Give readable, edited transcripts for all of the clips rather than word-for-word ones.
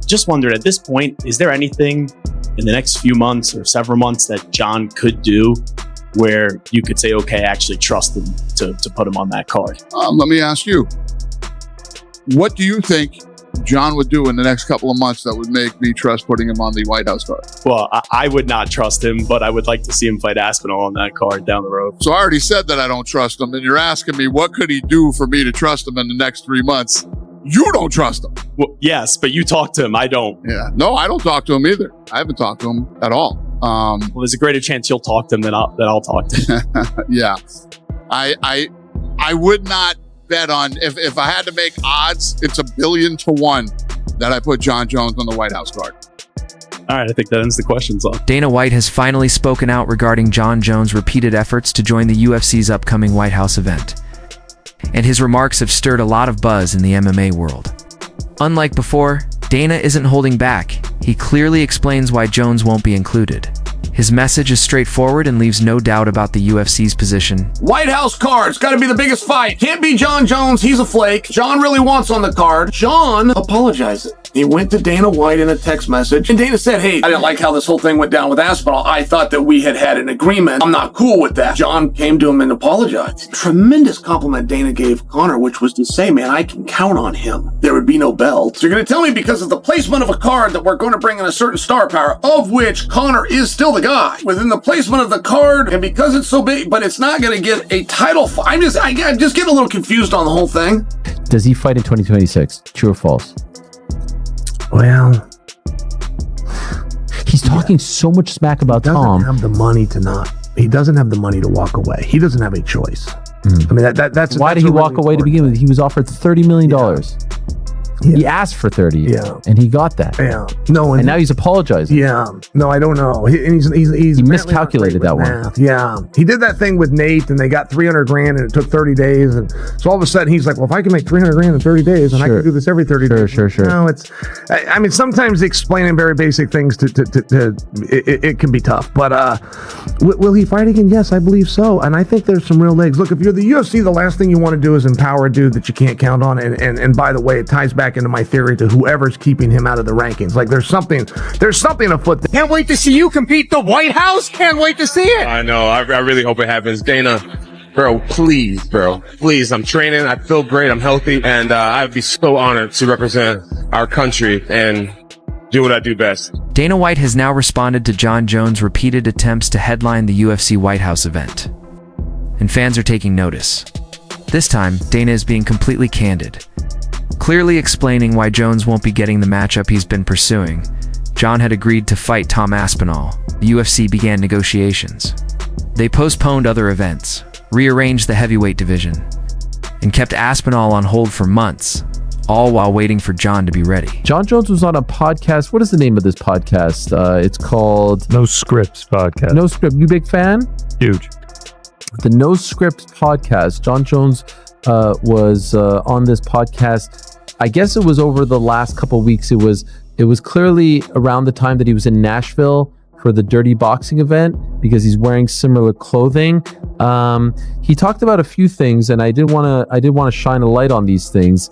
just wondered, at this point, is there anything in the next few months or several months that Jon could do where you could say, okay, I actually trust him to put him on that card? Let me ask you, what do you think Jon would do in the next couple of months that would make me trust putting him on the White House card? Well, I would not trust him, but I would like to see him fight Aspinall on that card down the road. So I already said that I don't trust him, and you're asking me what could he do for me to trust him in the next 3 months? You don't trust him. Well, yes, but you talk to him. I don't. Yeah. No, I don't talk to him either. I haven't talked to him at all. Well, there's a greater chance you'll talk to him than I'll talk to him. Yeah. I would not bet on, if I had to make odds, it's 1,000,000,000 to 1 that I put Jon Jones on the White House card. All right, I think that ends the questions off. Dana White has finally spoken out regarding Jon Jones' repeated efforts to join the UFC's upcoming White House event. And his remarks have stirred a lot of buzz in the MMA world. Unlike before, Dana isn't holding back. He clearly explains why Jones won't be included. His message is straightforward and leaves no doubt about the UFC's position. White House card's gotta be the biggest fight. Can't be Jon Jones, he's a flake. Jon really wants on the card. Jon apologized. He went to Dana White in a text message, and Dana said, hey, I didn't like how this whole thing went down with Aspinall. I thought that we had an agreement. I'm not cool with that. Jon came to him and apologized. Tremendous compliment Dana gave Conor, which was to say, man, I can count on him. There would be no belt. So you're gonna tell me because of the placement of a card that we're going to bring in a certain star power, of which Conor is still the guy, within the placement of the card, and because it's so big, but it's not gonna get a title fight. I'm just getting a little confused on the whole thing. Does he fight in 2026? True or false? Well, he's talking so much smack about Tom. He doesn't have the money to not. He doesn't have the money to walk away. He doesn't have a choice. I mean, that's why did he walk away to begin with? He was offered $30 million. Yeah. He asked for 30, and he got that. Yeah, no, and now he's apologizing. Yeah, no, I don't know. He miscalculated that one. Yeah, he did that thing with Nate, and they got $300,000, and it took 30 days, and so all of a sudden he's like, "Well, if I can make $300,000 in 30 days, and I can do this every 30 days." Sure. No, it's. I mean, sometimes explaining very basic things it can be tough. But will he fight again? Yes, I believe so, and I think there's some real legs. Look, if you're the UFC, the last thing you want to do is empower a dude that you can't count on, and by the way, it ties back into my theory to whoever's keeping him out of the rankings. Like there's something afoot there. Can't wait to see you compete the White House. Can't wait to see it. I know. I really hope it happens. Dana, bro, please, I'm training. I feel great. I'm healthy. And I'd be so honored to represent our country and do what I do best. Dana White has now responded to Jon Jones' repeated attempts to headline the UFC White House event. And fans are taking notice. This time, Dana is being completely candid, clearly explaining why Jones won't be getting the matchup he's been pursuing. Jon had agreed to fight Tom Aspinall. The UFC began negotiations. They postponed other events, rearranged the heavyweight division, and kept Aspinall on hold for months, all while waiting for Jon to be ready. Jon Jones was on a podcast. What is the name of this podcast? It's called No Scripts Podcast. No Script. You big fan? Huge. The No Scripts Podcast. Jon Jones was on this podcast. I guess it was over the last couple of weeks. It was clearly around the time that he was in Nashville for the Dirty Boxing event because he's wearing similar clothing. He talked about a few things, and I did want to shine a light on these things.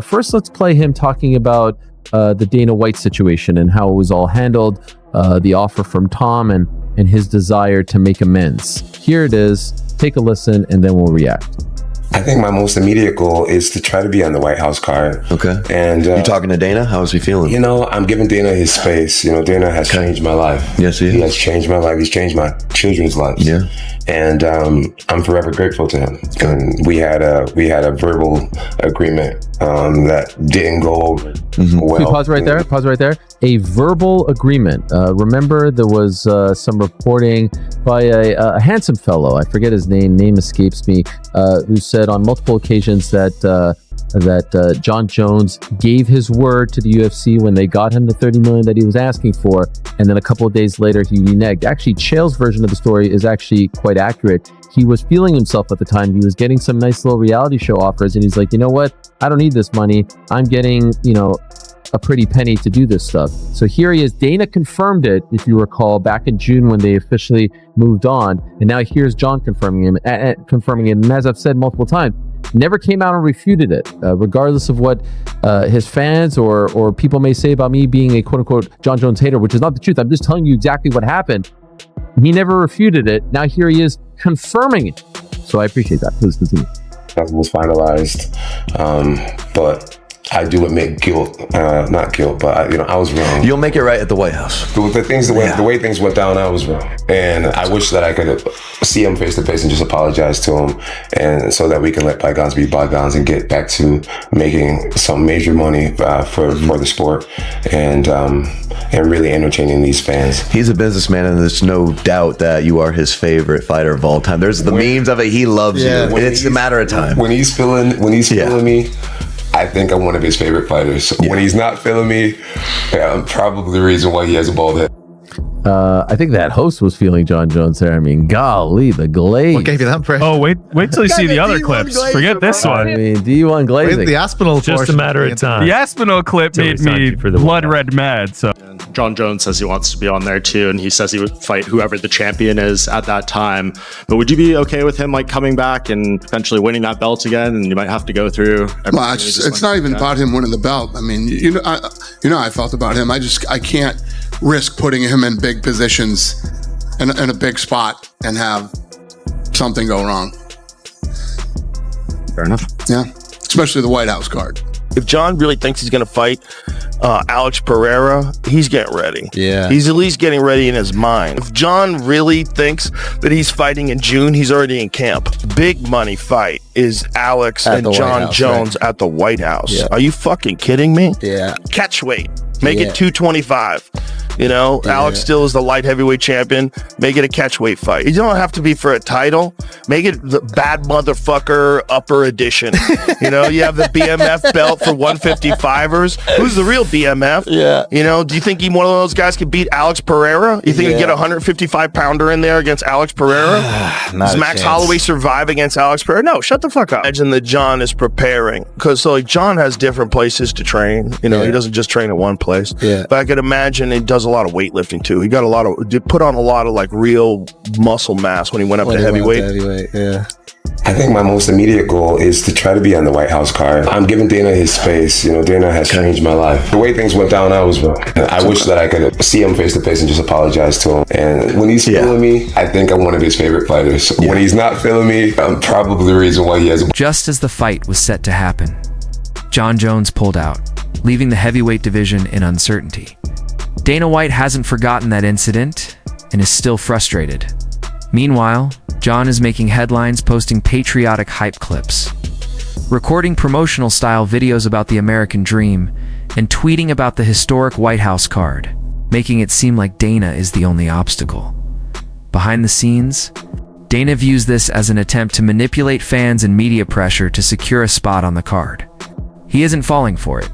First, let's play him talking about the Dana White situation and how it was all handled, the offer from Tom, and his desire to make amends. Here it is. Take a listen, and then we'll react. I think my most immediate goal is to try to be on the White House card. Okay. And you talking to Dana? How is he feeling? You know, I'm giving Dana his space. You know, Dana has changed my life. Yes, he has changed my life. He's changed my children's lives. Yeah. And I'm forever grateful to him. And we had a verbal agreement that didn't go over well. Pause right there. A verbal agreement. Remember, there was some reporting by a handsome fellow. I forget his name. Name escapes me. Who said on multiple occasions that Jon Jones gave his word to the UFC when they got him the $30 million that he was asking for, and then a couple of days later he reneged. Actually, Chael's version of the story is actually quite accurate. He was feeling himself at the time. He was getting some nice little reality show offers, and he's like, you know what? I don't need this money. I'm getting, a pretty penny to do this stuff. So here he is. Dana confirmed it, if you recall, back in June when they officially moved on, and now here's Jon confirming it. And as I've said multiple times, never came out and refuted it, regardless of what his fans or people may say about me being a quote-unquote Jon Jones hater, which is not the truth. I'm just telling you exactly what happened. He never refuted it. Now here he is confirming it. So I appreciate that. Please continue. Nothing was finalized, but I do admit guilt, not guilt, but I was wrong. You'll make it right at the White House. The way things went down, I was wrong, and I wish that I could see him face to face and just apologize to him, and so that we can let bygones be bygones and get back to making some major money for the sport and really entertaining these fans. He's a businessman, and there's no doubt that you are his favorite fighter of all time. There's the memes of it. He loves you. It's a matter of time. When he's feeling me, I think I'm one of his favorite fighters. When he's not feeling me, I'm probably the reason why he has a bald head. I think that host was feeling Jon Jones there. I mean, golly, the glaze. What gave you that impression? Oh, wait till you see the other clips. Forget this one. I mean, D1 glazing. The Aspinall Just a matter of time. The Aspinall clip made me blood red mad. So Jon Jones says he wants to be on there too, and he says he would fight whoever the champion is at that time. But would you be okay with him like coming back and potentially winning that belt again? And you might have to go through. Well, it's not even about him winning the belt. I mean, how I felt about him. I can't risk putting him in big positions in a big spot and have something go wrong. Fair enough. Yeah, especially the White House card. If Jon really thinks he's going to fight Alex Pereira, he's getting ready. Yeah. He's at least getting ready in his mind. If Jon really thinks that he's fighting in June, he's already in camp. Big money fight is Alex and Jon Jones at the White House. Yeah. Are you fucking kidding me? Yeah. Catch weight. Make it 225. Alex still is the light heavyweight champion. Make it a catchweight fight. You don't have to be for a title. Make it the bad motherfucker upper edition. You have the BMF belt for 155ers. Who's the real BMF? Yeah. Do you think one of those guys could beat Alex Pereira? You think you get a 155 pounder in there against Alex Pereira? Does Max Holloway survive against Alex Pereira? No, shut the fuck up. Imagine that Jon is preparing. Because Jon has different places to train. He doesn't just train at one place. Yeah. But I could imagine he does a lot of weightlifting too. He got put on a lot of like real muscle mass when he went up to heavyweight. Yeah. I think my most immediate goal is to try to be on the White House card. I'm giving Dana his space. Dana has changed my life. The way things went down, I was wrong. I wish that I could see him face to face and just apologize to him. And when he's feeling me, I think I'm one of his favorite fighters. When he's not feeling me, I'm probably the reason why he has. Just as the fight was set to happen, Jon Jones pulled out, leaving the heavyweight division in uncertainty. Dana White hasn't forgotten that incident and is still frustrated. Meanwhile, Jon is making headlines, posting patriotic hype clips, recording promotional-style videos about the American dream, and tweeting about the historic White House card, making it seem like Dana is the only obstacle. Behind the scenes, Dana views this as an attempt to manipulate fans and media pressure to secure a spot on the card. He isn't falling for it.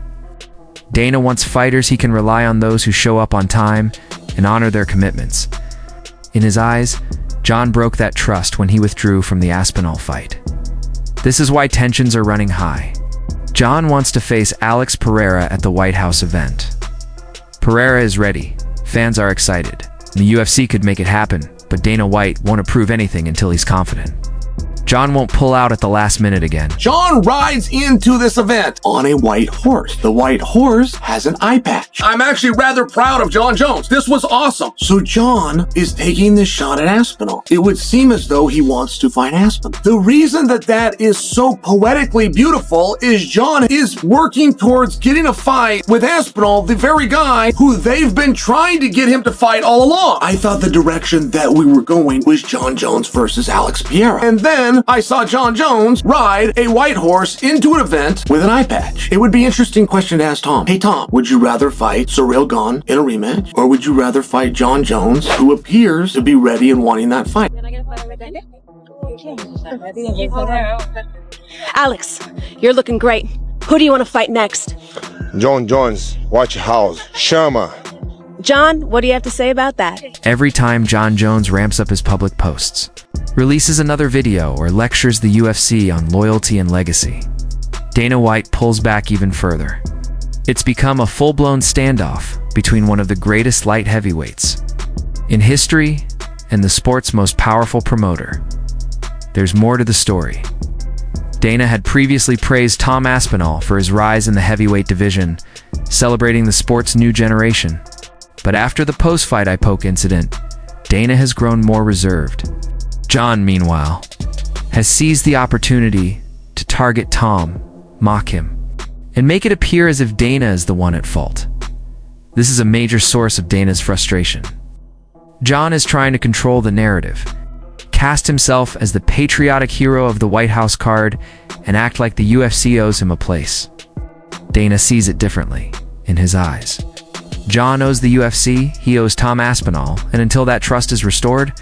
Dana wants fighters he can rely on, those who show up on time and honor their commitments. In his eyes, Jon broke that trust when he withdrew from the Aspinall fight. This is why tensions are running high. Jon wants to face Alex Pereira at the White House event. Pereira is ready. Fans are excited. The UFC could make it happen, but Dana White won't approve anything until he's confident. Jon won't pull out at the last minute again. Jon rides into this event on a white horse. The white horse has an eye patch. I'm actually rather proud of Jon Jones. This was awesome. So Jon is taking this shot at Aspinall. It would seem as though he wants to fight Aspinall. The reason that is so poetically beautiful is Jon is working towards getting a fight with Aspinall, the very guy who they've been trying to get him to fight all along. I thought the direction that we were going was Jon Jones versus Alex Pereira. And then I saw Jon Jones ride a white horse into an event with an eye patch. It would be an interesting question to ask Tom. Hey Tom, would you rather fight Ciryl Gane in a rematch, or would you rather fight Jon Jones, who appears to be ready and wanting that fight? Alex, you're looking great. Who do you want to fight next? Jon Jones, White House, Sherma. Jon, what do you have to say about that? Every time Jon Jones ramps up his public posts, releases another video, or lectures the UFC on loyalty and legacy, Dana White pulls back even further. It's become a full-blown standoff between one of the greatest light heavyweights in history and the sport's most powerful promoter. There's more to the story. Dana had previously praised Tom Aspinall for his rise in the heavyweight division, celebrating the sport's new generation. But after the post-fight eye poke incident, Dana has grown more reserved. Jon, meanwhile, has seized the opportunity to target Tom, mock him, and make it appear as if Dana is the one at fault. This is a major source of Dana's frustration. Jon is trying to control the narrative, cast himself as the patriotic hero of the White House card, and act like the UFC owes him a place. Dana sees it differently, in his eyes. Jon owes the UFC, he owes Tom Aspinall, and until that trust is restored,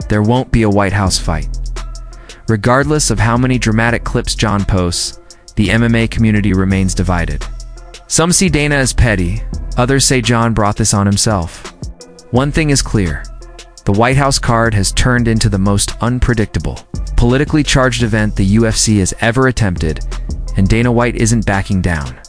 there won't be a White House fight. Regardless of how many dramatic clips Jon posts, the MMA community remains divided. Some see Dana as petty, others say Jon brought this on himself. One thing is clear. The White House card has turned into the most unpredictable, politically charged event the UFC has ever attempted, and Dana White isn't backing down.